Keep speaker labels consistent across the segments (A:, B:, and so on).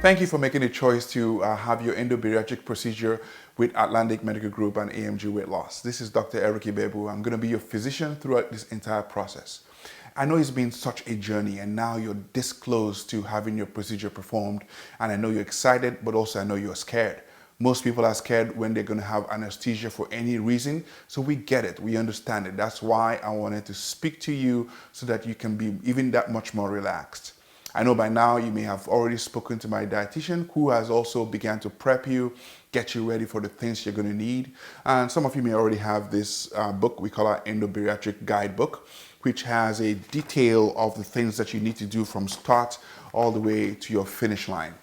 A: Thank you for making a choice to have your endobariatric procedure with Atlantic Medical Group and AMG Weight Loss. This is Dr. Eric Ibebu. I'm going to be your physician throughout this entire process. I know it's been such a journey, and now you're this close to having your procedure performed, and I know you're excited, but also I know you're scared. Most people are scared when they're going to have anesthesia for any reason, so we get it, we understand it. That's why I wanted to speak to you so that you can be even that much more relaxed. I know by now you may have already spoken to my dietitian, who has also begun to prep you, get you ready for the things you're going to need. And some of you may already have this book we call our Endobariatric Guidebook, which has a detail of the things that you need to do from start all the way to your finish line.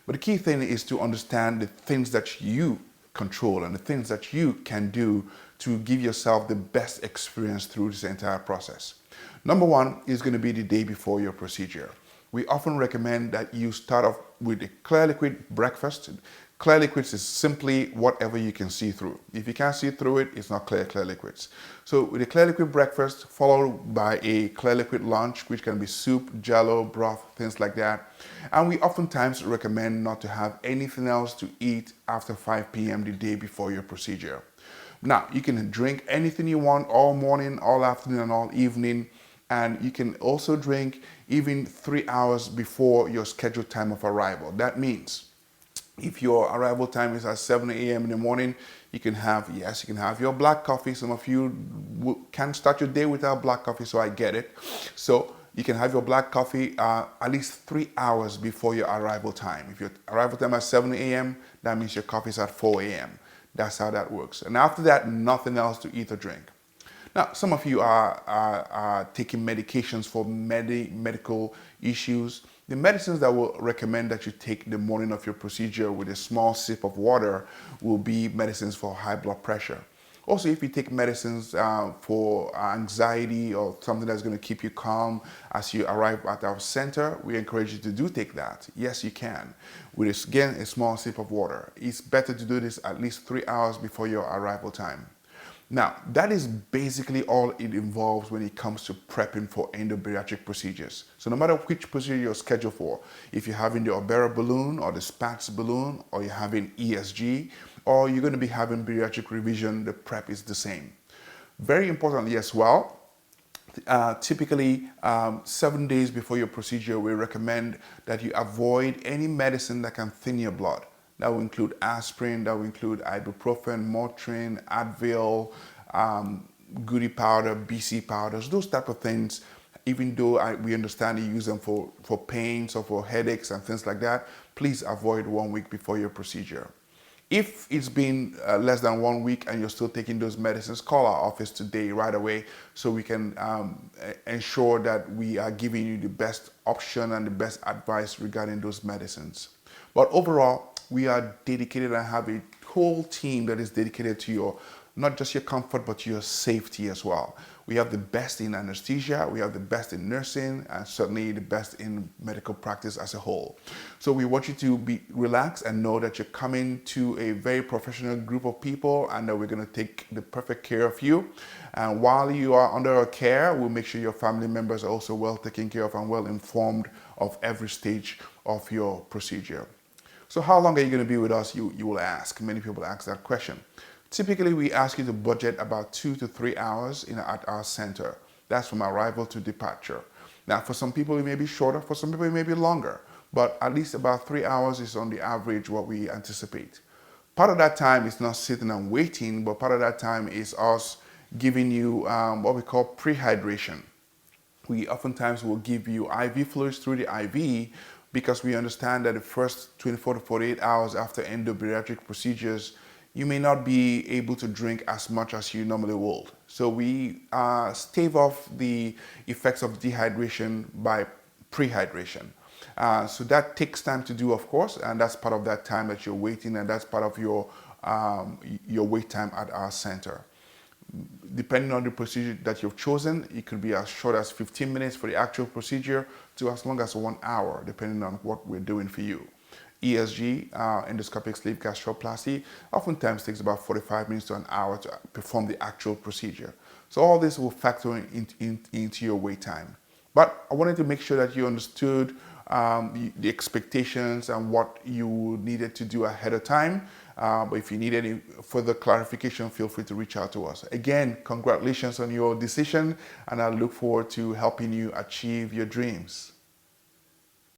A: But the key thing is to understand the things that you control and the things that you can do to give yourself the best experience through this entire process. Number one is going to be the day before your procedure. We often recommend that you start off with a clear liquid breakfast. Clear liquids is simply whatever you can see through. If you can't see through it, it's not clear liquids. So with a clear liquid breakfast followed by a clear liquid lunch, which can be soup, jello, broth, things like that. And we oftentimes recommend not to have anything else to eat after 5 p.m. the day before your procedure. Now, you can drink anything you want all morning, all afternoon, and all evening. And you can also drink even 3 hours before your scheduled time of arrival. That means if your arrival time is at 7 a.m. in the morning, you can have your black coffee. Some of you can't start your day without black coffee, so I get it. So you can have your black coffee at least 3 hours before your arrival time. If your arrival time is 7 a.m., that means your coffee is at 4 a.m. That's how that works. And after that, nothing else to eat or drink. Now, some of you are taking medications for medical issues. The medicines that will recommend that you take the morning of your procedure with a small sip of water will be medicines for high blood pressure. Also, if you take medicines for anxiety or something that's going to keep you calm as you arrive at our center, we encourage you to take that. Yes, you can. With, again, a small sip of water. It's better to do this at least 3 hours before your arrival time. Now, that is basically all it involves when it comes to prepping for endobariatric procedures. So no matter which procedure you're scheduled for, if you're having the Obera balloon or the Spatz balloon, or you're having ESG, or you're going to be having bariatric revision, the prep is the same. Very importantly as well, typically 7 days before your procedure, we recommend that you avoid any medicine that can thin your blood. That will include aspirin, that will include ibuprofen, Motrin, Advil, Goody powder, BC powders, those type of things. Even though we understand you use them for pains or for headaches and things like that, please avoid 1 week before your procedure. If it's been less than 1 week and you're still taking those medicines, call our office today right away so we can ensure that we are giving you the best option and the best advice regarding those medicines. But overall, we are dedicated and have a whole team that is dedicated to your, not just your comfort, but your safety as well. We have the best in anesthesia, we have the best in nursing, and certainly the best in medical practice as a whole. So we want you to be relaxed and know that you're coming to a very professional group of people and that we're going to take the perfect care of you. And while you are under our care, we'll make sure your family members are also well taken care of and well informed of every stage of your procedure. So how long are you going to be with us, you will ask. Many people ask that question. Typically, we ask you to budget about 2 to 3 hours at our center. That's from arrival to departure. Now, for some people, it may be shorter. For some people, it may be longer. But at least about 3 hours is on the average what we anticipate. Part of that time is not sitting and waiting, but part of that time is us giving you what we call prehydration. We oftentimes will give you IV fluids through the IV, because we understand that the first 24 to 48 hours after endobariatric procedures, you may not be able to drink as much as you normally would. So we stave off the effects of dehydration by prehydration. So that takes time to do, of course, and that's part of that time that you're waiting, and that's part of your wait time at our center. Depending on the procedure that you've chosen, it could be as short as 15 minutes for the actual procedure to as long as 1 hour, depending on what we're doing for you. ESG, endoscopic sleeve gastroplasty, oftentimes takes about 45 minutes to an hour to perform the actual procedure. So all this will factor into your wait time. But I wanted to make sure that you understood the expectations and what you needed to do ahead of time. But if you need any further clarification, feel free to reach out to us. Again, congratulations on your decision, and I look forward to helping you achieve your dreams.